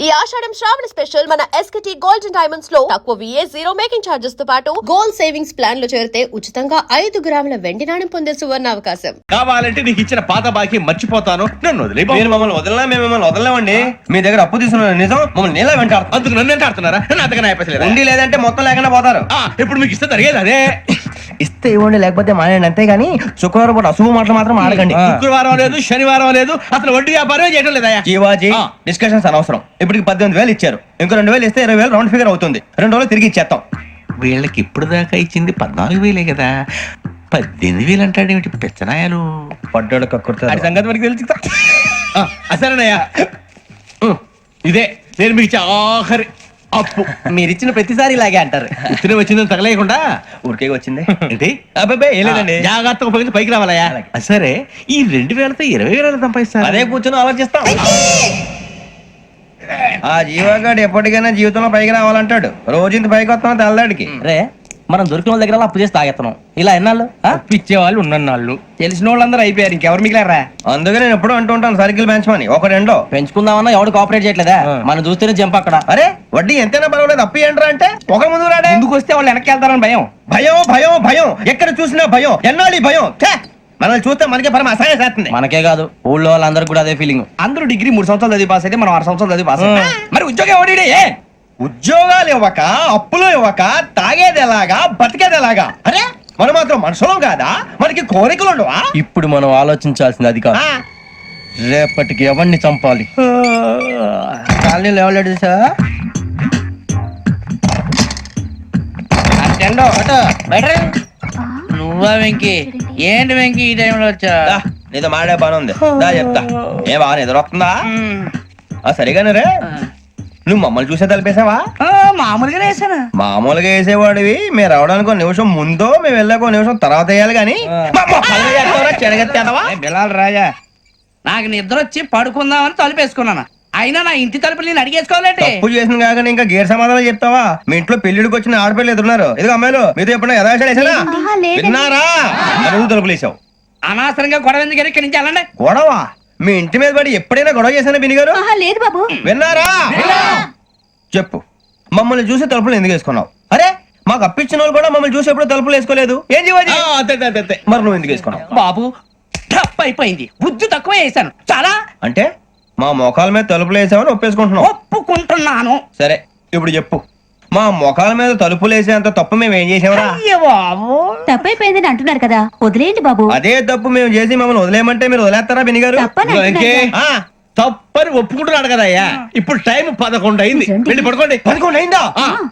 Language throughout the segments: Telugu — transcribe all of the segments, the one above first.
ఈ ఆషాఢం శ్రావణ స్పెషల్ మన SKT గోల్డ్ అండ్ డైమండ్స్ లో తక్కువ VA జీరో మేకింగ్ చార్జెస్ తో పాటు గోల్డ్ సేవింగ్స్ ప్లాన్ లో చేరితే ఉచితంగా 5 గ్రాముల వెండి నాణెం పొందే సువర్ణ అవకాశం. కావాలంటే నీకు ఇచ్చిన పాత బాకీ మర్చిపోతాను, నన్ను వదిలే. మీరు మమ్మల్ని వదలనా? మేము మిమ్మల్ని వదలలేమండి. మీ దగ్గర అప్పు తీసుకున్న నిజం మమ్మల్ని నీలా వెంటాడుతుంది. అందుకు నన్ను వెంటాడుతున్నారా? నన్ను అంతగా నాయపసలేదు. ఉండి లేదంటే మొత్తం లేకుండా పోతారు. ఇప్పుడు మీకు ఇస్తే జరిగేది అదే. ఇస్తే ఇవ్వండి, లేకపోతే మానేయండి, అంతేగాని శుక్రవారం పూట అశుభ మాటలు మాత్రం ఆడకండి. శుక్రవారం లేదు, శనివారం లేదు, అసలు వడ్డీ వ్యాపారమే చేయడం లేదా? జీవాజీ డిస్కషన్స్ అనవసరం. ఇప్పటికి 18,000 ఇచ్చారు, ఇంకో 2,000 ఇస్తే 20,000 రౌండ్ ఫిగర్ అవుతుంది. 2 రోజులు తిరిగి ఇచ్చేస్తాం. వీళ్ళకి ఇప్పుడు దాకా ఇచ్చింది 14,000 కదా, 18,000 అంటాడేమిటి పెచ్చనాయాలు? పడ్డాడు కక్కుర్తాడు. సంగతి వరకు తెలిసి అసలేనయ్యా, ఇదే నేను మీకు ఇచ్చే ఆఖరి అప్పు. మీరు ఇచ్చిన ప్రతిసారి ఇలాగే అంటారు. ఇతనే వచ్చిందని తగలేయకుండా ఊరికే వచ్చింది ఏంటి? అబ్బాయి ఏం లేదండి, జాగ్రత్తగా ఉపయోగించి పైకి రావాలయ్యా. సరే, ఈ 2,000తో 20,000 సంపాదిస్తారు. అదే కూర్చొని ఆలోచిస్తాం. ఆ జీవగాడు ఎప్పటికైనా జీవితంలో పైకి రావాలంటాడు. రోజు ఇంత పైకి వస్తాం తెల్లడికి. రే, మనం దొరికిన వాళ్ళ దగ్గర అప్పు చేసి తాగెత్తనం. ఇలా ఎన్నాళ్ళు ఇచ్చే వాళ్ళు ఉన్నన్నాళ్ళు తెలిసిన వాళ్ళందరూ అయిపోయారు, ఇంకెవరు మిగిలారా? అందుకే నేను ఎప్పుడు అంటూ ఉంటాను, సర్కిల్ బెంచ్ మని ఒక రెండో పెంచుకుందామన్నా ఎవడు కోఆపరేట్ చేయట్లేదా? మనం చూస్తేనే జంప్ అక్కడ. అరే వడ్డీ ఎంతైనా పర్వాలేదు, అప్పు ఏంట్రా అంటే ఒక ముందు రాడే. ముందుకు వస్తే వాళ్ళు వెనక్కి వెళ్తారని భయం. భయం భయం భయం, ఎక్కడ చూసినా భయం. ఎన్నాళ్ళు ఈ భయం? మనల్ని చూస్తే మనకే పరమ అసహాయం చేస్తుంది. మనకే కాదు, ఊళ్ళో వాళ్ళందరూ కూడా అదే ఫీలింగ్. అందరూ డిగ్రీ 3 సంవత్సరాలు చదివి పాస్ అయితే మనం 6 సంవత్సరాలు చదివి పాస్. మరి ఉద్యోగం ఎవడి? ఉద్యోగాలు ఇవ్వక, అప్పులు ఇవ్వక, తాగేది ఎలాగా, బతికేది ఎలాగా? అరే మనం మాత్రం మనుషులం కాదా? మనకి కోరికలు ఉండవా? ఇప్పుడు మనం ఆలోచించాల్సింది అది కాదు, రేపటికి ఎవరిని చంపాలి. కాలనీలో ఎవరు సార్? నువ్వా వెంకీ? ఏంటి వెంకీ ఈ టైంలో వచ్చా? నీతో మాడే పని ఉంది, దా చెప్తా. ఏ బాగా నిద్రొస్తుందా? సరిగానే రే, నువ్వు మమ్మల్ని చూసే తలిపేసావా? మామూలుగానే వేసాను. మామూలుగా వేసేవాడివి. మేము రావడానికి 1 నిమిషం ముందో, మేము వెళ్ళాక 1 నిమిషం తర్వాత వేయాలి కానీ బిలాల్ రాజా, నాకు నిద్ర వచ్చి పడుకుందామని తలుపేసుకున్నాను. అయినా నా ఇంటి తలుపులు నేను అడిగేసుకోవాలంటే తప్పు చేసిన కాక ఇంకా గేర్ సమాధానం చెప్తావా? మీ ఇంట్లో పెళ్లిడికి వచ్చిన ఆడపిల్లలు ఎదురున్నారు. ఇదిగో అమ్మాయిలు, మీతో ఎప్పుడైనా యథాశాలు వేసానా? విన్నారా? అడుగు తలుపులు వేసావు. అనవసరంగా గొడవ ఎందుకు? ఇక్కడి నుంచి వెళ్ళండి. గొడవ? మీ ఇంటి మీద పడి ఎప్పుడైనా గొడవ చేశానా బిని గారు? లేదు బాబు. విన్నారా? చెప్పు, మమ్మల్ని చూసి తలుపులు ఎందుకు వేసుకున్నావు? అరే మాకు అప్పించిన వాళ్ళు కూడా మమ్మల్ని చూసి ఎప్పుడు తలుపులు వేసుకోలేదు. ఏం చేయాలి? మరి నువ్వు ఎందుకు వేసుకున్నావు? బాబు తప్పు అయిపోయింది, బుద్ధి తక్కువ వేసాను చాలా. అంటే మా మోకాల మీద తలుపులు వేసామని ఒప్పేసుకుంటున్నావు? ఒప్పుకుంటున్నాను. సరే ఇప్పుడు చెప్పు, మా మొఖాల మీద తలుపులు వేసేంత తప్పు మేము ఏం చేసామరా? తప్పైపోయిందని అంటున్నారు కదా, వదిలేయండి బాబు. అదే తప్పు మేము చేసి మమ్మల్ని వదిలేయమంటే మీరు వదిలేస్తారా బిని గారు? తప్పని ఒప్పుకుంటున్నాడు కదా అయ్యా. ఇప్పుడు టైం 11 అయింది, వెళ్ళి పడుకోండి. 11 అయిందా?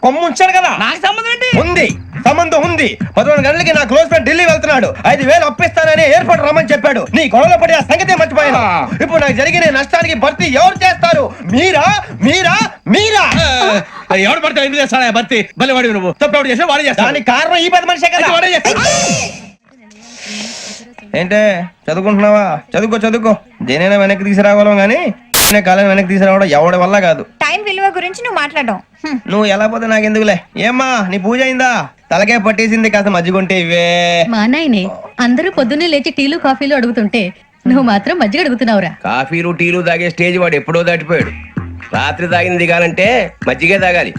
కొమ్ము ఉంచాడు కదా. నాకు సంబంధం ఏంటి? ఉంది, సంబంధం ఉంది. 11 గంటలకి నా క్లోజ్ ఫ్రెండ్ ఢిల్లీ వెళ్తున్నాడు. 5,000 అప్పిస్తానని ఎయిర్పోర్ట్ రమ్మని చెప్పాడు. నీ గొడవలో పడి ఆ సంగతి మర్చిపోయాను. ఇప్పుడు నాకు జరిగిన నష్టానికి భర్తీ ఎవరు చేస్తారు? మీరా మీరా మీరా? ఎవడు పడితే ఎందుకు చేస్తాడా భర్తీ? మళ్ళీ వాడి నువ్వు తప్పు ఎవడు చేసా వాడే చేస్తా. దానికి కారణం ఈ 10 మనిషే కదా. వాడే చేస్తా. ఏంటే చదువుకుంటున్నావా? చదువుకో చదువుకో. దేనైనా వెనక్కి తీసుకురావాలం గానీ కాలం వెనక్కి తీసుకురావడం ఎవడి వల్ల కాదు. టైం విలువ గురించి నువ్వు మాట్లాడడం. నువ్వు ఎలా పోతే నాకెందుకులే. ఏమ్మా నీ పూజ అయిందా? తలకే పట్టేసింది, కాస్త మజ్జిగుంటే ఇవే. మా నాయనే అందరూ పొద్దున్నే లేచి టీలు కాఫీలు అడుగుతుంటే నువ్వు మాత్రం మజ్జిగ అడుగుతున్నావురా? కాఫీలు టీలు తాగే స్టేజ్ వాడు ఎప్పుడో దాటిపోయాడు. రాత్రి తాగింది దిగాలంటే మజ్జిగే తాగాలి.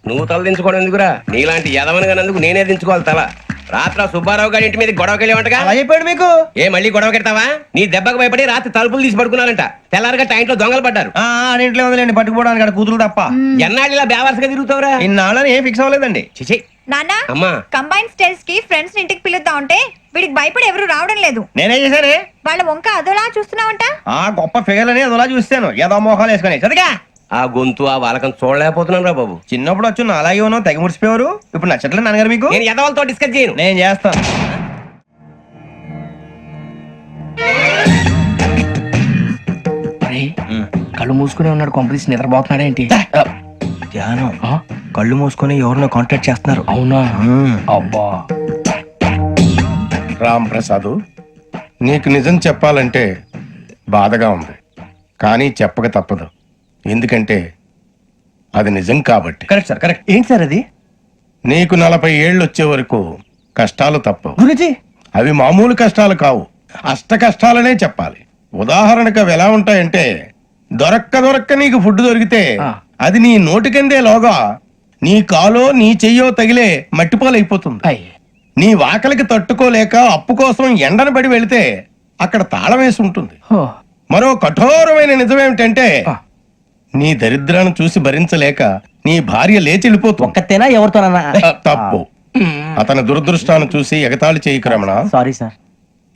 నువ్వు తల దించుకోవడం ఎందుకురా? నీలాంటి యదవనగానందుకు నేనే దించుకోవాలి తల. రాత్రి సుబ్బారావు గారి ఇంటి మీద గొడవకి వెళ్ళేవంటగా. అలా చెప్పాడు మీకు? ఏ మళ్ళీ గొడవ కెడతావా? నీ దెబ్బకు భయపడి రాత్రి తలుపులు తీసి పడుకున్నారంట. తెల్లారగా టైంట్లో దొంగలు పడ్డారు. ఇంట్లో ఉందిలేండి, పట్టుకుపోవడానికి అక్కడ కూతురు తప్ప. ఎన్నాళ్ళు ఇలా బేవర్సగా తిరుగుతావురా? ఇన్నాళ్ళని ఏం ఫిక్స్ అవ్వలేదండి. చిచి నాన్న, అమ్మా, కంబైన్ స్టైల్స్ కి ఫ్రెండ్స్ ఇంటికి పిలుద్దాం అంటే వీడికి భయపడి ఎవరు రావడం లేదు. నేనే చేశానే. వాళ్ళ వంక అదోలా చూస్తున్నావంట. గొప్ప ఫిగర్ అని అదోలా చూస్తాను, ఏదో మోహాలు వేసుకొని. చదిగా ఆ గొంతు ఆ వాలకం చూడలేకపోతున్నాను రా బాబు. చిన్నప్పుడు వచ్చి నా అలాగే ఉన్నావు, తెగ ముడిచిపోయారు. ఇప్పుడు నచ్చట్లేదు నాన్నగారు మీకు? నేను యదవలతో డిస్కస్ చేయను. నేను చేస్తాను. కళ్ళు మూసుకునే ఉన్నాడు, కొంపదీసి నిద్రపోతున్నాడేంటి? ధ్యానం. కళ్ళు మూసుకొని ఎవరినో కాంటాక్ట్ చేస్తున్నారు. అవునా? అబ్బా రామ్ ప్రసాద్, నీకు నిజం చెప్పాలంటే బాధగా ఉంది, కానీ చెప్పక తప్పదు. ఎందుకంటే అది నిజం కాబట్టి. Correct sir, correct. ఏంటి సార్ అది? నీకు 40 ఏళ్ళు వచ్చే వరకు కష్టాలు తప్పవు గురుజీ. అవి మామూలు కష్టాలు కావు, అష్ట కష్టాలనే చెప్పాలి. ఉదాహరణకు అవి ఎలా ఉంటాయంటే, దొరక్క నీకు ఫుడ్ దొరికితే అది నీ నోటికందే లోగా నీ కాలో నీ చెయ్యో తగిలే మట్టిపాలైపోతుంది. నీ వాకలికి తట్టుకోలేక అప్పు కోసం ఎండను పడి వెళితే అక్కడ తాళం వేసి ఉంటుంది. మరో కఠోరమైన నిజమేమిటంటే నీ దరిద్రాన్ని చూసి భరించలేక నీ భార్య లేచి వెళ్ళిపోతుంది. ఒక్కతేనా ఎవరితోనన్నా? తప్పు. అతని దురదృష్టాన్ని చూసి ఎగతాళి చేయకు రమణ. Sorry sir.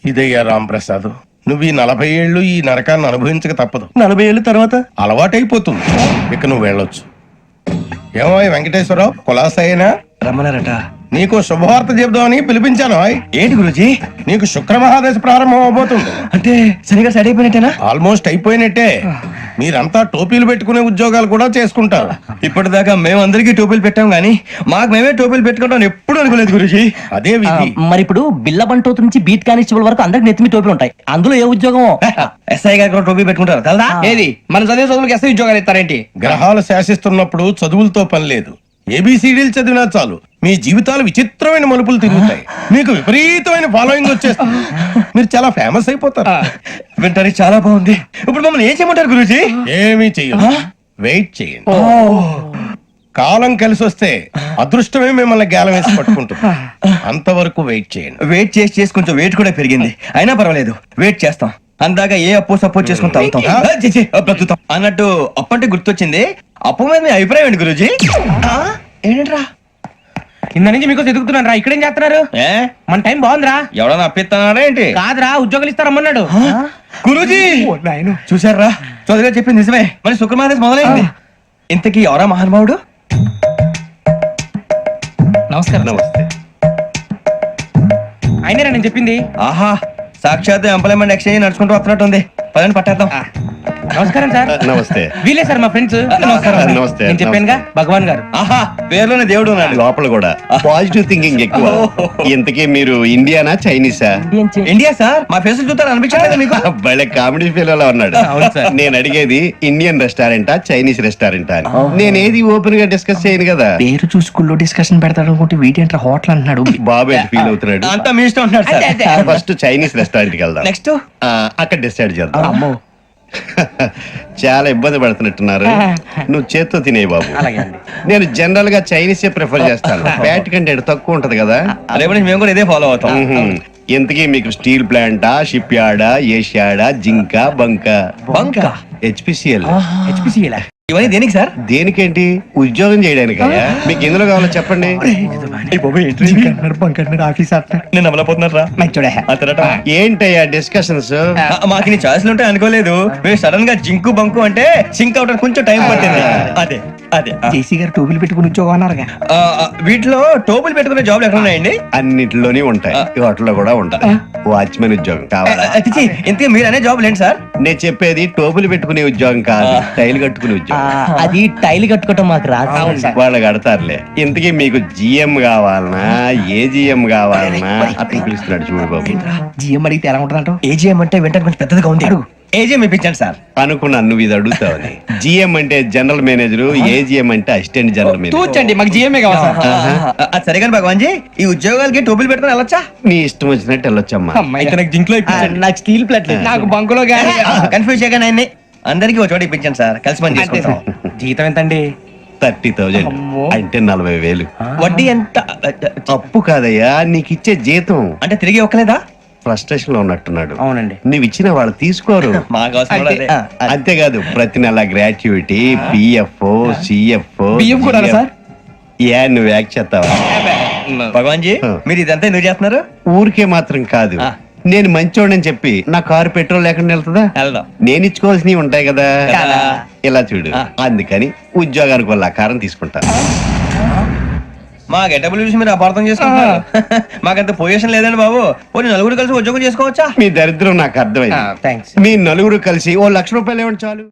ఇదయ్యా రాంప్రసాద్, నువ్వు ఈ 40 ఏళ్ళు ఈ నరకాన్ని అనుభవించక తప్పదు. 40 ఏళ్ళ తర్వాత అలవాటైపోతుంది. ఇక నువ్వు వెళ్ళొచ్చు. ఏమో వెంకటేశ్వరరావు, కులాసైనా రమ్మన్నారట. నీకు శుభవార్త చెబుదామని పిలిపించాను. ఏంటి గురుజీ? నీకు శుక్ర మహాదశ ప్రారంభం అవబోతుంది. అంటే సరిగా సెట్ అయిపోయినట్టేనా? ఆల్మోస్ట్ అయిపోయినట్టే. మీరంతా టోపీలు పెట్టుకునే ఉద్యోగాలు కూడా చేసుకుంటారు. ఇప్పటిదాకా మేమందరికీ టోపీలు పెట్టాం గానీ మాకు మేమే టోపీలు పెట్టుకుంటాం ఎప్పుడు అనుకోలేదు గురుజీ. అదే విధి. మరి ఇప్పుడు బిల్ల బంటోతు నుంచి బీట్ కానిస్టేబుల్ వరకు అందరికి నెత్తిమి టోపీలు ఉంటాయి. అందులో ఏ ఉద్యోగం? ఎస్ఐ గారు కూడా టోపీ పెట్టుకుంటారు తెలదా? ఏది మన చదివే చదువులకు ఎస్ఐ ఉద్యోగాలు ఇస్తారేంటి? గ్రహాలు శాసిస్తున్నప్పుడు చదువులతో పని లేదు. ఏబిసిడీలు చదివినా చాలు మీ జీవితాలు విచిత్రమైన మలుపులు తిరుగుతాయి. మీకు విపరీతమైన ఫాలోయింగ్ వచ్చేస్తుంది. మీరు చాలా ఫేమస్ అయిపోతారు. వింటానికి చాలా బాగుంది. ఇప్పుడు మమ్మల్ని ఏం చేయమంటారు గురుజీ? ఏమీ చెయ్యదు. వెయిట్ చేయండి. కాలం కలిసి వస్తే అదృష్టమే మిమ్మల్ని గేలం వేసి పట్టుకుంటుంది. అంతవరకు వెయిట్ చేయండి. వెయిట్ చేసి కొంచెం వెయిట్ కూడా పెరిగింది. అయినా పర్వాలేదు, వెయిట్ చేస్తాం. అందాక ఏ అప్పు సపోర్ట్ చేసుకుని తాగుతాం. బ్రతుకుతాం అన్నట్టు అప్పు అంటే గుర్తొచ్చింది. అప్పు మీద మీ అభిప్రాయం ఏంటి గురుజీ? ఏంటరా కింద నుంచి మీకు ఎదుగుతున్నాను రా. ఇక్కడేం చేస్తున్నారు? మన టైం బాగుందిరా. ఎవడన్నా అప్పిస్తున్నారా ఏంటి? కాదురా, ఉద్యోగాలు ఇస్తారమ్మన్నాడు. గురూజీ చూసారా, చదువుగా చెప్పింది నిజమే. మరి శుక్రమాదేశ్ మొదలైంది. ఇంతకీ ఎవరా మహానుభావుడు? నమస్కారం. నమస్తే. అయినా నేను చెప్పింది. ఆహా, సాక్షాత్ ఎంప్లాయ్మెంట్ ఎక్స్చేంజ్ నడుచుకుంటూ వస్తున్నట్టు ఉంది. పదండి పట్టేద్దాం. నమస్కారం సార్. నమస్తే. వీలే సార్ మా ఫ్రెండ్స్. నమస్తే. నేను చెప్పానుగా భగవాన్ గారు. ఆహా, పేర్లోనే దేవుడు ఉన్నాడు. లోపల కూడా పాజిటివ్ థింకింగ్ ఎక్కువ. ఇంతకీ మీరు ఇండియానా చైనీసా? India sir. మా ఫేస్ చూస్తారు అనిపించలేదు మీకు? భలే కామెడీ ఫీల్ అలా ఉన్నాడు. నేను అడిగేది ఇండియన్ రెస్టారెంటా చైనీస్ రెస్టారెంటా అని. నేను ఏది ఓపెన్ గా డిస్కస్ చేయను కదా. పేరు చూసుకుల్లో డిస్కషన్ పెడతాడు అనుకుంటే వీటేంట్రా హోటల్ అంటున్నాడు. బాబు ఎట్ ఫీల్ అవుతున్నాడు. అంతా మీ ఇష్టం ఉంటున్నాడు సార్. ఫస్ట్ చైనీస్ రెస్టారెంట్ కి వెళ్దాం. నెక్స్ట్ అక్కడ డిసైడ్ చేద్దాం. చాలా ఇబ్బంది పడుతున్నట్టున్నారు. నువ్వు చేత్తో తినే బాబు. నేను జనరల్ గా చైనీసే ప్రిఫర్ చేస్తాను. ఫ్యాట్ కంటెంట్ తక్కువ ఉంటది కదా. రేపు నుంచి మేము కూడా ఇదే ఫాలో అవుతాం. ఇంతకీ మీకు స్టీల్ ప్లాంటా, షిప్ యార్డా, ఏషియాడా, జింక, బంకా? హెచ్పిసిఎల్. ఇవన్నీ దేనికి సార్? దేనికేంటి? ఉద్యోగం చేయడానికి. మీకు ఎందులో కావాలో చెప్పండి. నేను అమలపోతున్నారా? ఏంటయ్యా డిస్కషన్స్? మాకు నీ ఛాయిస్లు ఉంటాయి అనుకోలేదు. మీరు సడన్ గా జింకు బంకు అంటే సింక్ అవడానికి కొంచెం టైం పట్టింది. అదే అదే జేసీ గారు టోపీలు పెట్టుకుని ఉద్యోగం అన్నారుగా. వీటిలో టోపులు పెట్టుకునే జాబ్లు ఎక్కడ ఉన్నాయండి? అన్నిటిలోనే ఉంటాయి. వాటిలో కూడా ఉంటాయి. వాచ్మెన్ ఉద్యోగం కావాలా? ఇంతకీ మీరు అనే జాబ్ లేండి సార్? నేను చెప్పేది టోపులు పెట్టుకునే ఉద్యోగం కాదు, టైల్ కట్టుకునే ఉద్యోగం. అది టైల్ కట్టుకోవటం మాకు రాదు. వాళ్ళు కడతారులే. ఇంతకీ మీకు జిఎం కావాలనా, ఏజిఎం కావాలనా? అతను పిలుస్తున్నాడు చూడు బాబు. జిఎం అడిగితే ఎలా ఉంటుందంట? ఏజిఎం అంటే వెంటనే కొంచెం పెద్దదిగా ఉంది. అడుగు. ఏజిఎం ఇప్పించండి సార్. అనుకున్నాను నువ్వు ఇది అడుగుతావని. జిఎం అంటే జనరల్ మేనేజర్, ఏజిఎం అంటే అసిస్టెంట్ జనరల్ మేనేజర్. తూచండి, మాకు జిఎంఏ కావాలి సార్. అది సరే కానీ భగవాన్ జీ, ఈ ఉద్యోగాలకి టోపులు పెట్టుకుని వెళ్ళొచ్చా? నీ ఇష్టం వచ్చినట్టు వెళ్ళొచ్చమ్మా. అయితే నాకు జింక్ లో నాకు స్టీల్ ప్లేట్ నాకు బంకులో గానీ కన్ఫ్యూజ్ చేయగానే ఆయన్ని అందరికీ ఒక చోట ఇప్పించండి సార్. కలిసి పని చేసుకుంటాం. జీతం ఎంతండి? 30,000 అంటే 40,000. వడ్డీ ఎంత? అప్పు కాదయ్యా, నీకు ఇచ్చే జీతం. అంటే తిరిగి ఒక్కలేదా? ఫ్రస్ట్రేషన్ లో ఉన్నట్టున్నాడు. అవునండి. నువ్వు ఇచ్చిన వాళ్ళు తీసుకోరు. మాకు అవసరం కూడా అదే. అంతేకాదు ప్రతి నెల గ్రాట్యుటీ, పిఎఫ్, సిఎఫ్. బియ్యం కూడా సార్? ఏ నువ్వు యాక్ట్ చేస్తావా? భగవాన్ జీ, మీరు ఇదంతా ఎందుకు చేస్తున్నారు? ఊరికే మాత్రం కాదు. నేను మంచోడని చెప్పి నా కారు పెట్రోల్ లేకుండా వెళ్తుందా? వెళ్దాం. నేను ఇచ్చుకోవాల్సినవి ఉంటాయి కదా. కదా. ఇలా చూడు. అందుకని ఉద్యోగానికి వాళ్ళ ఆకారం తీసుకుంటా. మా గెటబుల్ చూసి మీరు అపార్థం చేసుకుంటున్నారు. మాకంత పొజిషన్ లేదండి బాబు. పోనీ నలుగురు కలిసి ఉద్యోగం చేసుకోవచ్చా? మీ దరిద్రం నాకు అర్థమైంది. థ్యాంక్స్. మీ నలుగురు కలిసి ఓ 1,00,000 రూపాయలు ఇవ్వండి చాలు.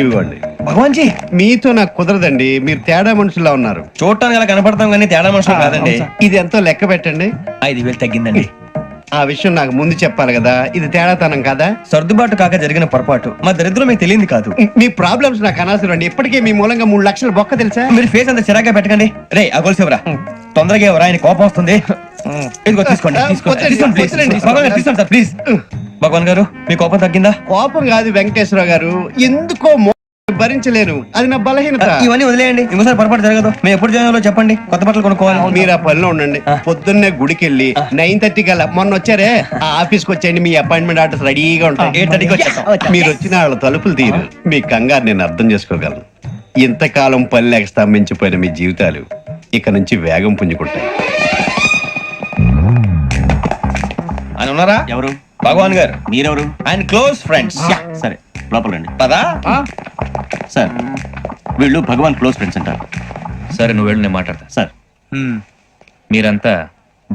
ఇవ్వండి. భగవాన్ జీ, మీతో నాకు కుదరదండి. మీరు తేడా మనుషుల్లా ఉన్నారు. చూడటానికి అలా కనపడతాం కానీ తేడా మనుషులు కాదండి. ఇది ఎంతో లెక్క పెట్టండి. 5,000 తగ్గిందండి. ఆ విషయం నాకు ముందు చెప్పాలి కదా, ఇది తేడాతనం కదా. సర్దుబాటు కాక జరిగిన పొరపాటు మా దరిద్రం మీకు తెలియంది కాదు. మీ ప్రాబ్లమ్స్ నాకు అనవసరం అండి. ఇప్పటికే మీ మూలంగా 3 లక్షలు బొక్క తెలుసా. మీరు ఫేస్ అంత చిరాగ్గా పెట్టకండి. రే ఆ గొలుసు ఎవరా? తొందరగా ఎవరా? ఆయన కోపం వస్తుంది. ఇదిగో తీసుకోండి. తీసుకోండి ప్లీజ్. భగవాన్ గారు తీసుకోండి సార్ ప్లీజ్. భగవాన్ గారు మీ కోపం తగ్గిందా? కోపం కాదు వెంకటేశ్వర గారు, ఎందుకో భరించలేను, అది నా బలహీనత. ఇవన్నీ వదిలేయండి, ఇంకోసారి పొరపాటు జరగదు. మేము ఎప్పుడు జాయిన్ చెప్పండి, కొత్త బట్టలు కొనుక్కోవాలి. మీరు ఆ పనిలో ఉండండి. పొద్దున్నే గుడికి వెళ్ళి 9:30 కల్లా, మొన్న వచ్చారే ఆ ఆఫీస్కి వచ్చేయండి. మీ అపాయింట్మెంట్ ఆర్డర్స్ రెడీగా ఉంటాయి. 8:30కి వచ్చేస్తాం. మీరు వచ్చిన వాళ్ళ తలుపులు తీరు. మీ కంగారు నేను అర్థం చేసుకోగలను. ఇంతకాలం పని లేక స్తంభించిపోయిన మీ జీవితాలు ఇక నుంచి వేగం పుంజుకుంటాయి. ఆయన ఉన్నారా? ఎవరు? భగవాన్ గారు. మీరెవరు? ఆయన క్లోజ్ ఫ్రెండ్స్. సరే లోపల రండి. పదా సార్ వీళ్ళు భగవాన్ క్లోజ్ ఫ్రెండ్స్ అంటారు. సరే నువ్వు వెళ్ళు, నేను మాట్లాడతా. సార్ మీరంతా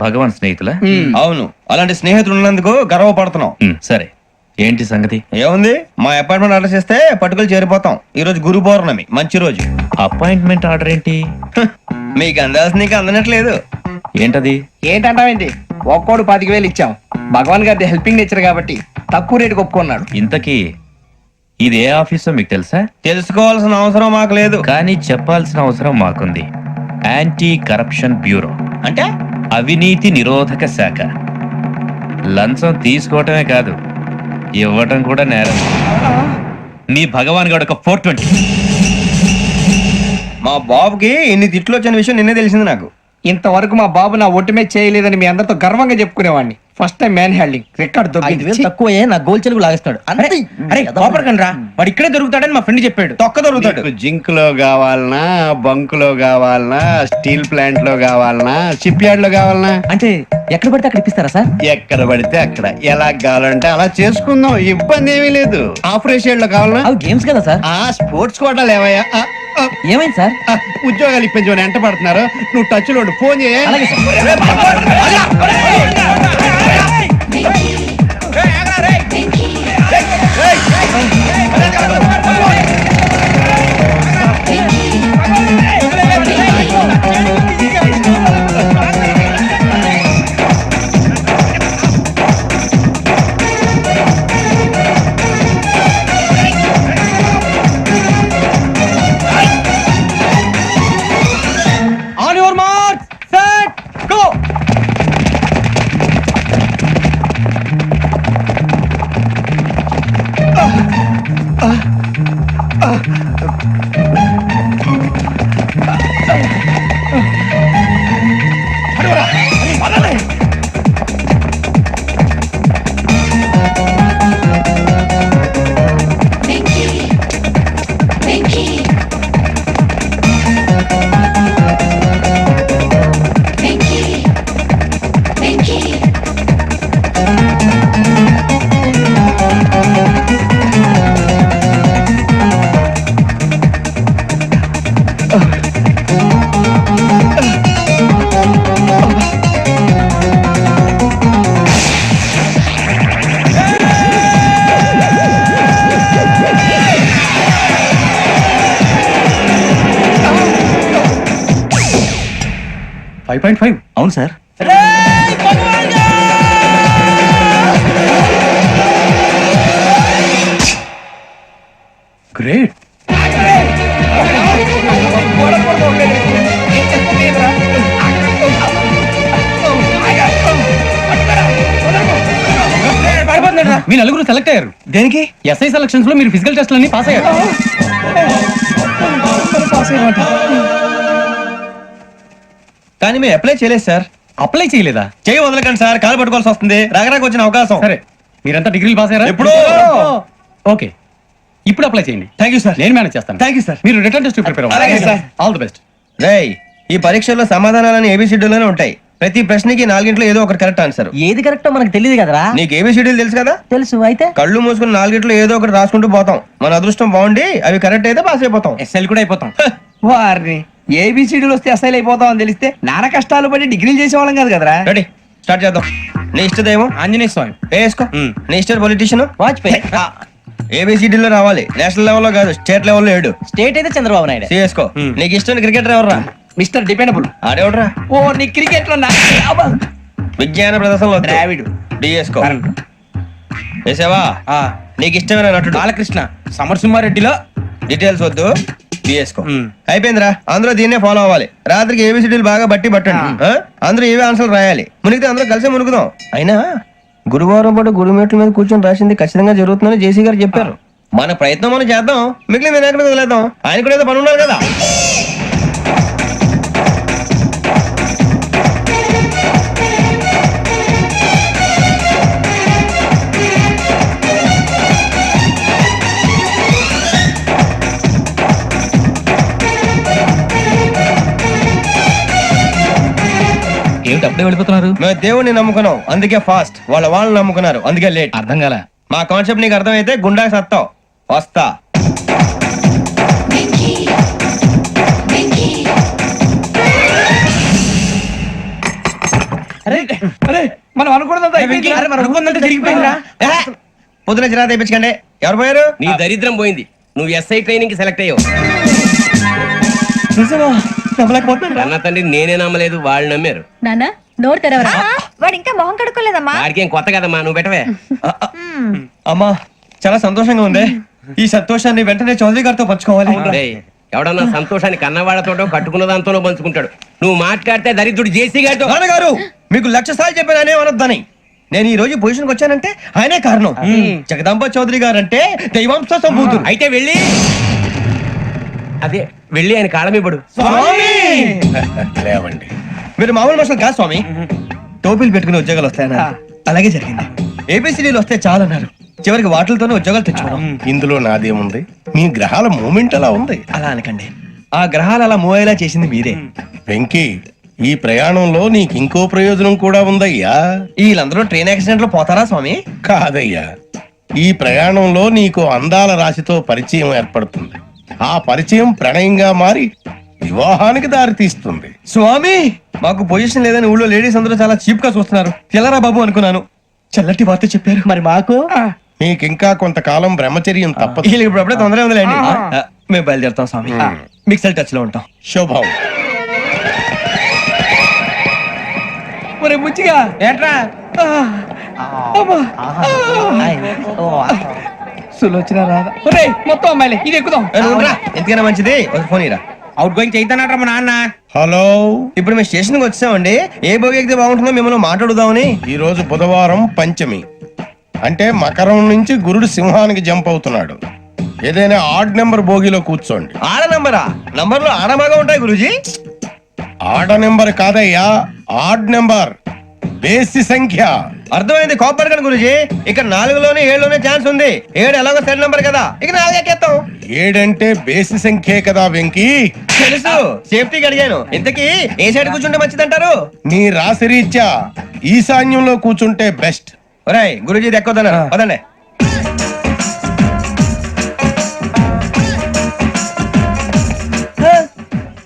భగవాన్ స్నేహితులా? అవును, అలాంటి స్నేహితులు ఉన్నందుకు గర్వపడుతున్నాం. సరే ఏంటి సంగతి? ఏముంది, మా అపాయింట్మెంట్ ఆర్డర్ చేస్తే పట్టుకులు చేరిపోతాం. ఈ రోజు గురు పౌర్ణమి, మంచి రోజు. అపాయింట్మెంట్ ఆర్డర్ ఏంటి? మీకు అందాల్సిన నీకు అందనట్లేదు. ఏంటది? ఏంటంటావేంటి? ఒక్కోడు 10,000 ఇచ్చాం. భగవాన్ గారి హెల్పింగ్ నేచర్ కాబట్టి తక్కువ రేటుకి ఒప్పుకున్నాడు. ఇంతకీ ఇది ఏ ఆఫీసో మీకు తెలుసా? తెలుసుకోవాల్సిన అవసరం మాకు లేదు. కానీ చెప్పాల్సిన అవసరం మాకుంది. యాంటీ కరప్షన్ బ్యూరో, అంటే అవినీతి నిరోధక శాఖ. లంచం తీసుకోవటమే కాదు, ఇవ్వటం కూడా నేరం. మీ భగవాన్ గారు ఒక 420. మా బాబుకి ఇన్ని తిట్లు వచ్చిన విషయం నిన్నే తెలిసింది నాకు. ఇంతవరకు మా బాబు నా ఒట్టుమే చేయలేదని మీ అందరితో గర్వంగా చెప్పుకునేవాడిని. First time man handing record దొరికింది. తక్కువే నా గోల్ చెలుగు లాగేస్తాడు. అరే కోపడకండి రా, వాడు ఇక్కడే దొరుకుతాడని మా ఫ్రెండ్ చెప్పాడు. తొక్క దొరుకుతాడు. మీకు జింక్ లో కావాలనా, బంక్ లో కావాలనా, స్టీల్ ప్లాంట్ లో కావాలనా, షిప్ యార్డ్ లో కావాలనా? అంటే ఎక్కడ పడితే అక్కడ ఇప్పిస్తారా సార్? ఎక్కడ పడితే అక్కడ, ఎలా కావాలంటే అలా చేసుకుందాం, ఇబ్బంది ఏమీ లేదు. ఆపరేషన్ లో కావాలనా? అవి గేమ్స్ కదా సార్. ఆ స్పోర్ట్స్ కోటా లేవయ్యా. ఏమైంది సార్? ఉద్యోగాలు ఇప్పించమని ఎంట పడుతున్నారు. నువ్వు టచ్ లో ఉండు, ఫోన్ చేయ. అలాగే sir. On your mark, set, go. అవును సార్. గ్రేట్. మీ నలుగురు సెలెక్ట్ అయ్యారు. దేనికి? ఎస్ఐ సెలక్షన్స్ లో మీరు ఫిజికల్ టెస్ట్ అన్ని పాస్ అయ్యారు. కానీ మేము అప్లై చేయలేదు సార్. అప్లై చేయలేదా? చేయి వదలకండి సార్, కాలు పట్టుకోవాల్సి వస్తుంది. రాగరాకు వచ్చిన అవకాశం. సరే మీరంతా డిగ్రీలు పాస్ అయ్యారా? ఎప్పుడో. ఓకే ఇప్పుడు అప్లై చేయండి. Thank you sir. నేను మేనేజ్ చేస్తాను. Thank you sir. మీరు రిటర్న్ టెస్ట్ ప్రిపేర్ అలాగే అవ్వండి. సార్. All the best. రేయ్, ఈ పరీక్షల్లో సమాధానాలని ఏబిసిడ్యూల్లోనే ఉంటాయి. ప్రతి ప్రశ్నకి 4 ఏదో ఒకటి కరెక్ట్ ఆన్సర్. ఏది కరెక్టో మనకు తెలియదు కదరా. నీకు ఏబిసిడ్యూల్ తెలుసు కదా? తెలుసు. అయితే కళ్ళు మూసుకుని 4 ఏదో ఒకటి రాసుకుంటూ పోతాం. మన అదృష్టం బాగుండి అవి కరెక్ట్ అయితే పాస్ అయిపోతాం. ఎస్ఎల్ కూడా అయిపోతాం. వారిని ఏబిసిడీలు వస్తే అసైల్ అయిపోతాం అని తెలిస్తే నాన్న కష్టాలు పడి డిగ్రీలు చేసేవాళ్ళం కాదు కదరా. రెడీ, స్టార్ట్ చేద్దాం. నీ ఇష్టదేమో ఆంజనేయ స్వామి. వేసుకో. నీ ఇష్ట పొలిటీషియన్ వాజ్పేయి. ఏబిసిడీలో రావాలి, నేషనల్ లెవెల్లో కాదు, స్టేట్ లెవెల్లో 7. స్టేట్ అయితే చంద్రబాబు నాయుడు. సిఎస్కో. నీకు ఇష్టం క్రికెటర్ ఎవర్రా? Mister dependable. ఆడేవడరా? ఓ నీ క్రికెట్ లో విజ్ఞాన ప్రదర్శనలో ద్రావిడు డిఎస్కో వేసావా నీకు ఇష్టమైన నటుడు బాలకృష్ణ సమరసింహారెడ్డిలో డీటెయిల్స్ వద్దు డిఎస్కో అయిపోయిందిరా అందరూ దీన్నే ఫాలో అవ్వాలి రాత్రికి ఏబిసిడీలు బాగా బట్టి పట్టండి అందరూ ఏవే ఆన్సర్లు రాయాలి మునిగితే అందరూ కలిసి మునుగుదాం అయినా గురువారం పాటు గురుమేట్ల మీద కూర్చొని రాసింది ఖచ్చితంగా జరుగుతుందని జేసీ గారు చెప్పారు మన ప్రయత్నం మనం చేద్దాం మిగిలిన నేను ఎక్కడ వదిలేద్దాం ఆయన కూడా ఏదో పని ఉన్నారు కదా ఏమిటి అప్పుడే వెళ్ళిపోతున్నారు? మేము దేవుడిని నమ్ముకున్నాం అందుకే ఫాస్ట్ వాళ్ళని నమ్ముకున్నారు అందుకే లేట్ అర్థం కాల. మా కాన్సెప్ట్ నీకు అర్థమైతే గుండా సత్తావు వస్తా మనం అనుకున్నదంతా జరిగిపోయిందిరా. పొద్దున చిరా తెప్పించకండి ఎవరు పోయారు నీ దరిద్రం పోయింది. నువ్వు ఎస్ఐ ట్రైనింగ్ కి సెలెక్ట్ అయ్యావు. అన్న తండ్రి నేనే నమ్మలేదు, వాళ్ళు నమ్మారు. నాన్న నోరు తెరవరా. వాడు ఇంకా మొహం కడుక్కోలేదమ్మా. వాడికి ఏం కొత్త కదమ్మా, నువ్వు పెట్టవే. అమ్మా చాలా సంతోషంగా ఉంది ఈ సంతోషాన్ని వెంటనే చౌదరి గారితో పంచుకోవాలి డేయ్, ఎవడన్నా సంతోషాన్ని కన్నవాళ్లతోటో కట్టుకున్న దాంతోనో పంచుకుంటాడు. నువ్వు మాట్లాడితే దరిద్రుడు జేసీ గారితో. నాన్నగారు మీకు 1,00,000 సార్లు చెప్పాను ఆయనే అనొద్దని. నేను ఈ రోజు పొజిషన్కి వచ్చానంటే ఆయనే కారణం. జగదాంబ చౌదరి గారు అంటే దైవాంశ సంభూతుడు. అయితే వెళ్ళి అదే వెళ్ళి ఆయన కాళ్ళమివ్వడు. లేవండి. మీరు మామూలు మనుషులు కాదు స్వామి. టోపీలు పెట్టుకుని ఉద్యోగాలు వస్తాయన్నారు, అలాగే జరిగింది. ఏబిసిడీలు వస్తే చాలన్నారు, చివరికి వాటిలతోనే ఉద్యోగాలు తెచ్చుకున్నాం. ఇందులో నాదేముంది? మీ గ్రహాల మూమెంట్ అలా ఉంది. అలా అనకండి, ఆ గ్రహాలు అలా మూవ్ అయ్యేలా చేసింది మీరే. వెంకీ, ఈ ప్రయాణంలో నీకు ఇంకో ప్రయోజనం కూడా ఉందయ్యా. వీళ్ళందరూ ట్రైన్ యాక్సిడెంట్ లో పోతారా స్వామి? కాదయ్యా, ఈ ప్రయాణంలో నీకు అందాల రాశితో పరిచయం ఏర్పడుతుంది. ఆ పరిచయం ప్రణయంగా మారి వివాహానికి దారి తీస్తుంది. స్వామి మాకు పొజిషన్ లేదని ఊళ్ళో లేడీస్ అందరూ చాలా చీప్ గా చూస్తున్నారు. తెల్లరా బాబు అనుకున్నాను, చల్లటి వార్త చెప్పారు. మరి మాకు నీకింకా కొంతకాలం బ్రహ్మచర్యం తప్పదు. వీళ్ళకి ఇప్పుడు అప్పుడే తొందరగా ఉందిలేండి. మేము బయలుదేరుతాం స్వామి, మిక్సెల్ టచ్ లో ఉంటాం. శుభం. ఒరే బుచ్చిగా ఏట్రా సులోచన రాదా? ఒరే మొత్తం అమ్మాయిలే, ఇది ఎక్కుదాం. ఎందుకైనా మంచిది ఫోన్ ఇరా. అవుట్ గోయింగ్ చేద్దానట్రా మా నాన్న. హలో, ఇప్పుడు మేము స్టేషన్ కి వచ్చామండి. ఏ బోగి ఎక్కితే బాగుంటుందో మిమ్మల్ని మాట్లాడుదామని. ఈ రోజు బుధవారం పంచమి, అంటే మకరం నుంచి గురుడు సింహానికి జంప్ అవుతున్నాడు. ఏదైనా ఆడ్ నెంబర్ బోగిలో కూర్చోండి. ఆడ నంబరా? నంబర్లు ఆడబాగా ఉంటాయి గురూజీ. ఆడ నెంబర్ కాదయ్యా, ఆడ్ నెంబర్, బేసి సంఖ్య. అర్థమైంది, కాపర్ కానీ గురూజీ. ఇక్కడ 4లోనే 7లోనే ఛాన్స్ ఉంది. 7 ఎలాగో సెడ్ నంబర్ కదా, ఇక 4 ఎక్కేస్తాం. 7 అంటే బేసి సంఖ్యే కదా వెంకీ. తెలుసు, సేఫ్టీకి అడిగాను. ఇంతకీ ఏ సైడ్ కూర్చుంటే మంచిదంటారు? నీ రాశి రీత్యా ఈశాన్యంలో కూర్చుంటే బెస్ట్. ఒరేయ్ గురూజీ దెక్కొద్దన్నారు, పదండి.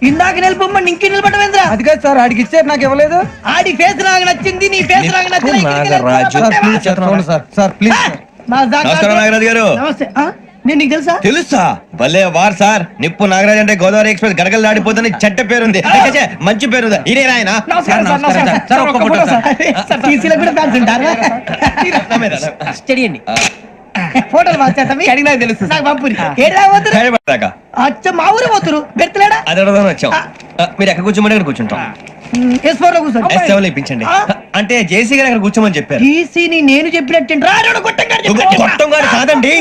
ఇందాక నిలబొమ్మని ఇంకే నిలబడమేంద్రా? అది కాదు సార్, ఆడికి ఇచ్చారు నాకు ఇవ్వలేదు. ఆడి ఫేస్ నాకు నచ్చింది, నీ ఫేస్ నాకు నచ్చింది. Sir please. నమస్కారం నాగరాజు గారు. నమస్తే. నేను నీకు తెలుసా? తెలుసా? భలే వార్ సార్. నిప్పు నాగరాజ్ అంటే గోదావరి ఎక్స్ప్రెస్ గడగలు దాడిపోతుంది చెడ్డ పేరుంది. మంచి పేరు ఇదేనా ఆయన? నమస్కారం సార్, నమస్కారం సార్. ఒక్క ఫోటో సార్. సార్ టీసీలో కూడా ఫ్యాన్స్ ఉంటారా? స్టడీ అండి. ఫోటోలు మార్చేస్తాం, మీకు అడిగినా తెలుసు. నాకు పంపురి. ఏడా పోతురు? అచ్చ మా ఊరు పోతురు. బెర్తలేడా? అది అడగదామని వచ్చాం. మీరు ఎక్కడ కూర్చోమని అక్కడ కూర్చుంటాం. S4 లో కూర్చోండి. S7 లో ఇప్పించండి. అంటే జేసీ గారు అక్కడ కూర్చోమని చెప్పారు. టీసీని నేను చెప్పినట్టు గొట్టం గారు కాదండి,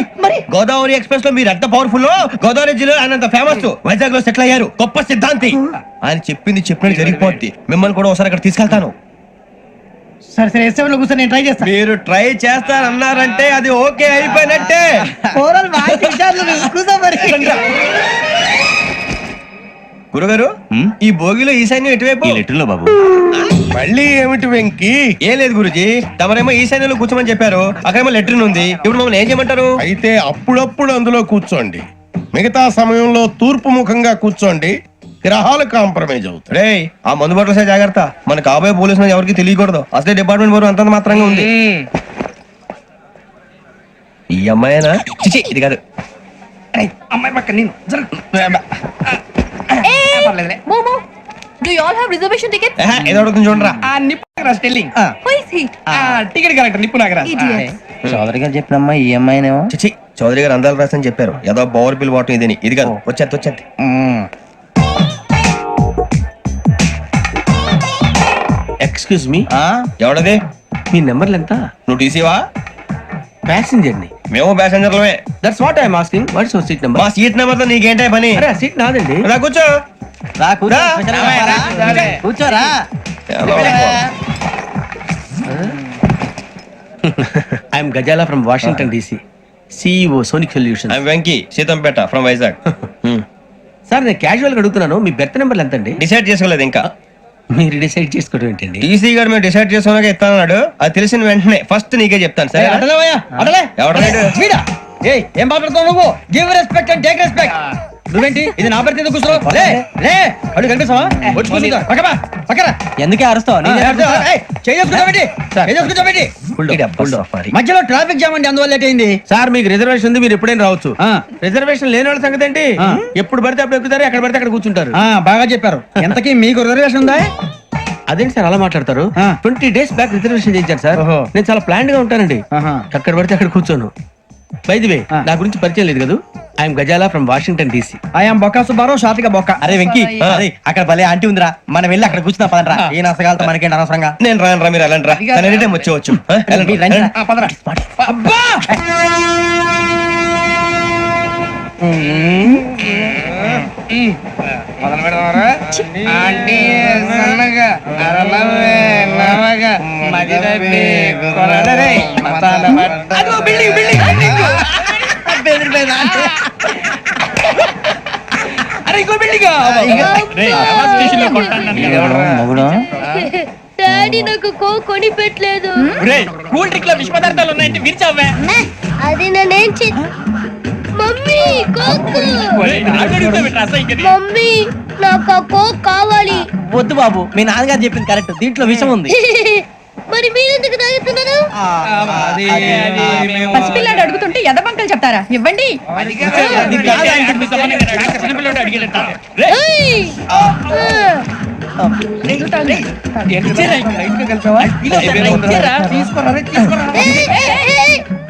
గోదావరి ఎక్స్ప్రెస్ లో మీరు ఎంత పవర్ఫుల్, గోదావరి జిల్లా ఆయన ఫేమస్, వైజాగ్ లో సెటిల్ అయ్యారు, గొప్ప సిద్ధాంతి. ఆయన చెప్పింది చెప్పినట్టు జరిగిపోద్ది. మిమ్మల్ని కూడా ఒకసారి అక్కడ తీసుకెళ్తాను. సరే సరే, S7 లో కూర్చొని నేను ట్రై చేస్తాను. మీరు ట్రై చేస్తారన్నారంటే అది ఓకే అయిపోయినట్టే. గురుగారు, ఈ భోగిలో ఈశాన్యం ఎటువైపు? లెటర్లో బాబు. మళ్ళీ ఏమిటి వెంకీ? ఏం లేదు గురుజీ, తమరేమో ఈశాన్యంలో కూర్చోమని చెప్పారు, అక్కడేమో లెటర్ ఉంది. ఇప్పుడు మమ్మల్ని ఏం చేయమంటారు? అయితే అప్పుడప్పుడు అందులో కూర్చోండి, మిగతా సమయంలో తూర్పు ముఖంగా కూర్చోండి. గ్రహాలు కాంప్రమైజ్ అవుతాయి. రే ఆ మందు బట్టలసే జాగ్రత్త, మన కాబోయే పోలీసులు ఎవరికి తెలియకూడదు. అసలే డిపార్ట్మెంట్ బోర్ అంతంత మాత్రంగా ఉంది. ఈ అమ్మాయినా? చిచి ఇది కాదు. అమ్మాయి పక్క నేను Momo, do you all have reservation tickets? ఏదో అడుగుతుంది చూడరా. ఆ నిప్పు నాగరాజ్ టెల్లింగ్ టికెట్ కలెక్టర్ నిప్పు నాగరాజ్ చౌదరి గారు చెప్పినమ్మా ఈ అమ్మాయినేమో చిచి చౌదరి గారు అందాలు రాసని చెప్పారు ఏదో బోర్ బిల్ వాటం ఇదని ఇది కాదు వచ్చేది ఎక్స్క్యూజ్ మీ ఎవడది మీ నెంబర్లు ఎంత? నువ్వు టీసీవా ప్యాసింజర్ ని. మేము ప్యాసెంజర్లమే that's what I'm asking. What's your seat number? మా సీట్ నెంబర్ తో నీకేంటే పని అరే సీట్ నాదండి. రా కూర్చో రా కూర్చో. రా. కూర్చోరా I'm Gazala from Washington DC, CEO Sonic solution. I'm Venky Seethampeta from Vizag sir నేను క్యాజువల్ గా అడుగుతున్నాను, మీ బెర్త్ నెంబర్లు ఎంత అండి? డిసైడ్ చేసుకోలేదు ఇంకా. మీరు డిసైడ్ చేసుకోవడం ఏంటండి? టీసీ గారు మేము డిసైడ్ చేసుకున్నాక ఇస్తానన్నాడు. అది తెలిసిన వెంటనే ఫస్ట్ నీకే చెప్తాను. సరే ఎవడలేడు ఏం మాట్లాడుతావు నువ్వు? Give respect and take respect. నువ్వేంటి ఇది నా పరిస్థితి కూర్చోవు? అడుగు కనిపిస్తావా? వచ్చి కూర్చుంటా. పక్కరా ఎందుకే అరుస్తావు? మధ్యలో ట్రాఫిక్ జామ్ అండి, అందువల్ల లేట్ అయింది. సార్ మీకు రిజర్వేషన్ ఉంది, మీరు ఎప్పుడైనా రావచ్చు. రిజర్వేషన్ లేని వాళ్ళ సంగతి ఏంటి? ఎప్పుడు పడితే అప్పుడు ఎక్కుతారు, ఎక్కడ పడితే అక్కడ కూర్చుంటారు. బాగా చెప్పారు. ఎంతకీ మీకు రిజర్వేషన్ ఉందా? అదేంటి సార్ అలా మాట్లాడతారు? 20 days బ్యాక్ రిజర్వేషన్ చేయించారు సార్. నేను చాలా ప్లాన్డ్ గా ఉంటానండి, అక్కడ పడితే అక్కడ కూర్చోను. బై ది వే నా గురించి పరిచయం లేదు కదా, I'm Gazala from Washington DC. I'm Bokka Subbarao, షాతిక బొక్క. అరే వెంకీ, అరే అక్కడ భలే ఆంటీ ఉందిరా, మనం వెళ్ళి అక్కడ కూర్చున్నా పదరా. ఏ నసగాలతో మనకేంటి అనవసరంగా. నేను రాను రా, మీరు వెళ్ళండి రా. తను ఎనీ టైం వచ్చేవచ్చు. అబ్బా మొదలు పెడదామరా? ఆంటీ సన్నగా అరలవే నవగా మదిరపి కొరడరే మతాల అదో బిల్డింగ్ బిల్డింగ్ బిల్డింగ్. అరే ఇంకో బిల్డింగ్. డాడీ నాకు కొని పెట్టలేదు. కూల్ డ్రింక్ లో విష పదార్థాలు ఉన్నాయంటే విరిచావే. అది నేనేం మమ్మీ కోక్. మమ్మీ నాకు ఆ కోక్ కావాలి. వద్దు బాబు, మీ నాన్నగారు చెప్పింది కరెక్ట్, దీంట్లో విషయం ఉంది. మరి మీరెందుకు తాగుతున్నారు? పసిపిల్లాడు అడుగుతుంటే ఎదబంకలు చెప్తారా? ఇవ్వండి.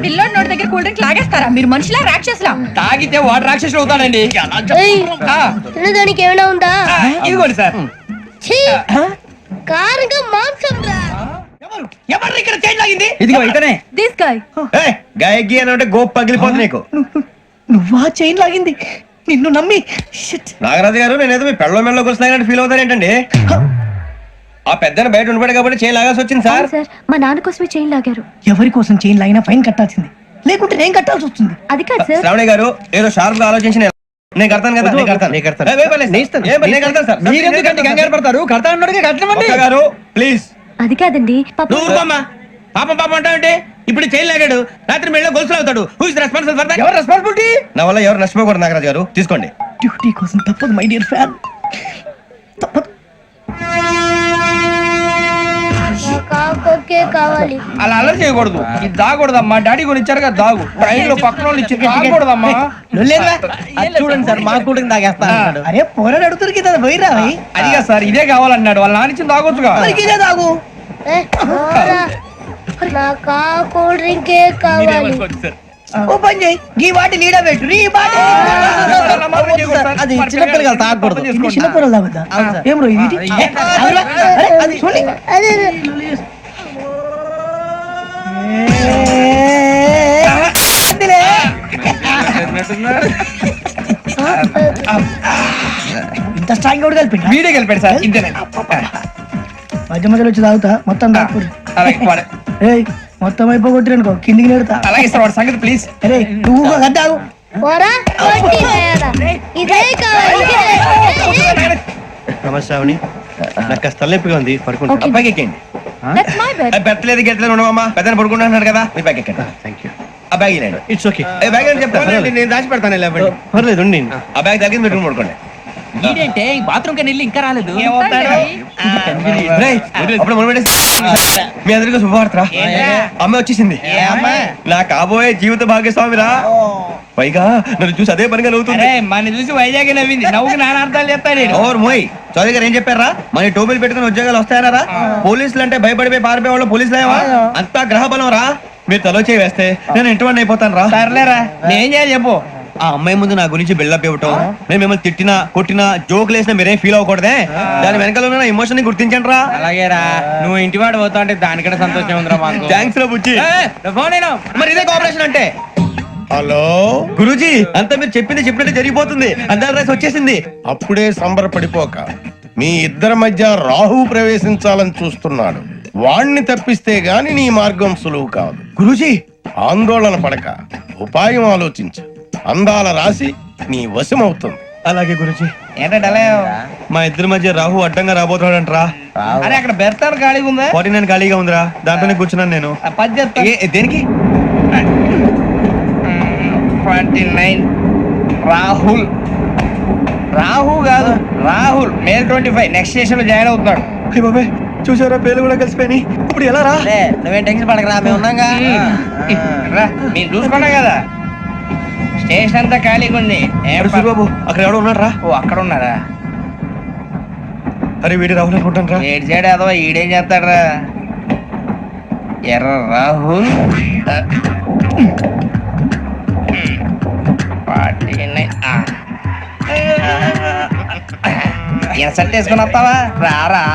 పిల్లోడి నోటి దగ్గర కూల్ డ్రింక్ లాగేస్తారా? మీరు మనుషులా రాక్షసులా? తాగితే వాడు రాక్షసుడు అవుతాడండి. తినడానికి ఏమైనా ఉందా? ఇదిగోండి సార్. కారంగా మాంసం రా. ఎవరు ఇక్కడ చైన్ లాగింది? ఇదిగో ఇతనే. This guy. గాయకి అని అంటే గోప్ పగిలిపోతుంది నీకు. నువ్వా చైన్ లాగింది? నిన్ను నమ్మి. నాగరాజు గారు నేనేదో మీ పెళ్ళ మెళ్ళ గురిసినట్టు ఫీల్ అవుతారేంటండి? ఆ పెద్దని బయట ఉండిపోయాడు కాబట్టి చైన్ లాగాల్సి వచ్చింది సార్. మా నాన్న కోసమే చైన్ లాగారు. ఎవరి కోసం చైన్ లాగినా ఫైన్ కట్టాల్సింది, లేకుంటే నేను కట్టాల్సి వస్తుంది. అది కాదు సార్. శ్రావణి గారు ఏదో షార్ప్ గా ఆలోచించి నేను కడతాను కదా. మీరెందుకంటే కంగారు పడతారు? కడతా అన్నాడుగా కట్టమండి గారు ప్లీజ్. అది కాదండి. పాపం పాపం అంటావంటే ఇప్పుడు చైన్ లాగాడు, రాత్రి మెళ్ళ గొలుసులు అవుతాడు. Who is responsible for that? ఎవరు రెస్పాన్సిబిలిటీ? నా వల్ల ఎవరు నష్టపోకూడదు నాగరాజు గారు, తీసుకోండి. డ్యూటీ కోసం తప్పదు మై డియర్ ఫ్యాన్, తప్పదు. కావాలి. అలా అల్లరి చేయకూడదు, ఇది దాగకూడదమ్మా. డాడీ కూడా ఇచ్చారు కదా దాగు. ట్రైన్ లో పక్కన వాళ్ళు ఇచ్చి దాగకూడదమ్మా. చూడండి సార్, మా కూడా తాగేస్తా. అరే పోరాడు అడుగుతారు కదా, పోయిరా. అదిగా సార్ ఇదే కావాలన్నాడు, వాళ్ళ నానిచ్చింది తాగొచ్చుగా. ఇదే తాగు. నాకు కూల్ డ్రింకే కావాలి. ఓ పని చేయి, ఈ వాటి లీడ పెట్టు. అది చిన్నపిల్లలు తాగకూడదు. చిన్నపిల్లలు తాగుతా. ఏం రో ఇది? ఇంత స్ట్రాంగ్ కూడా కలిపి వీడే కలిపాడు సార్. ఇంతేనే మధ్య మధ్యలో వచ్చి తాగుతా, మొత్తం తాగకూడదు. మొత్తం అయిపోగొట్టిరనుకో కిందికి నేడుతా. అలాగే సార్ వాడి సంగతి ప్లీజ్. అరే నువ్వు తాగు. ఇదే కావాలి. నమస్కారం. నాకు కాస్త తలెప్పిగా ఉంది, పడుకుంటా. అబ్బాయికి ఎక్కండి. పెట్టలేదు గెట్టలేదు ఉండవమ్మా, పెద్దని పడుకుంటున్నాడు కదా, మీ బ్యాగ్ ఎక్కండి. Thank you. ఆ బ్యాగ్ ఇలాండి. It's okay. బ్యాగ్ అని చెప్తాను, నేను దాచి పెడతాను. పర్లేదు, ఆ బ్యాగ్ తగ్గింది పెట్టుకుని పడుకోండి. ఏంటంటే బాత్రూమ్ కని వెళ్ళి ఇంకా రాలేదు రేయ్, అప్పుడు మొదలు పెట్టేసి. మీ అందరికీ శుభవార్తరా. అమ్మ వచ్చేసింది. నా కాబోయే జీవిత భాగ్యస్వామిరా. పైగా నన్ను చూసి అదే పనిగా నవ్వుతుంది. మన చూసి వైజాగ్ నవ్వింది. నవ్వుకి నాన్న అర్థాలు చెప్తాను. ఓర్ మోయ్, చౌదరి గారు ఏం చెప్పారా? మన టోబీలు పెట్టుకుని ఉద్యోగాలు వస్తాయనరా? పోలీసులు అంటే భయపడిపోయి పారిపోయే వాళ్ళు పోలీసులు ఏవా? అంతా గ్రహ బలం రా. మీరు తలో చేయి వేస్తే నేను ఇంటివాడిని అయిపోతాను రా. సర్లేరా, నేనేం చేయాలి చెప్పు. ఆ అమ్మాయి ముందు నా గురించి బిల్డప్ ఇవ్వటం, నేను మిమ్మల్ని తిట్టినా కొట్టినా జోకులు వేసినా మీరేం ఫీల్ అవ్వకూడదే. దాని వెనకాల ఉన్న ఎమోషన్ ని గుర్తించండి రా. అలాగేరా, నువ్వు ఇంటి వాడు పోతా అంటే దానికంటే సంతోషం ఉందిరా మాకు. థ్యాంక్స్ రా బుజ్జి. ఫోన్ అయినా మరి ఇదే కోఆపరేషన్ అంటే. హలో, గురూజీ, అంతా మీరు చెప్పింది చెప్పినట్టు జరిగిపోతుంది. అందాల రైస్ వచ్చేసింది. అప్పుడే సంబరపడిపోక మీ ఇద్దరి మధ్య రాహు ప్రవేశించాలని చూస్తున్నాడు. వాణ్ణి తప్పిస్తే గాని నీ మార్గం సులువు కాదు. గురూజీ, ఆందోళన పడక ఉపాయం ఆలోచించు. అందాల రాశి నీ వశమవుతుంది. అలాగే గురూజీ. ఏంటంటే మా ఇద్దరి మధ్య రాహు అడ్డంగా రాబోతున్నాడంట్రా. అరే అక్కడ బెర్తాను ఖాళీగా ఉందా? 49 ఖాళీగా ఉందిరా, దాంట్లోనే కూర్చున్నాను నేను. పది చెప్తా. దేనికి? 29 రాహుల్. రాహు కాదు, రాహుల్. మే 25 నెక్స్ట్ స్టేషన్ లో జాయిన్ అవుతున్నాడు. అయ్య బాబాయ్, చూసారా పేర్లు కూడా కలిసిపోయినాయి. ఇప్పుడు ఎలా రా? నువ్వేం టెన్షన్ పడకరా, మేము ఉన్నాగా. రా, మీరు చూసుకున్నా కదా స్టేషన్ అంతా ఖాళీగా ఉంది. సూరిబాబు, అక్కడ ఎవడో ఉన్నాడు రా. ఓ అక్కడ ఉన్నారా? అరే వీడి రాహుల్ అనుకుంటాను రా. ఏడు చేయడం అదో ఈడేం చేస్తాడరా? ఎర్ర రాహుల్. 49. ఈయన సెట్ వేసుకుని వస్తావా? రారా.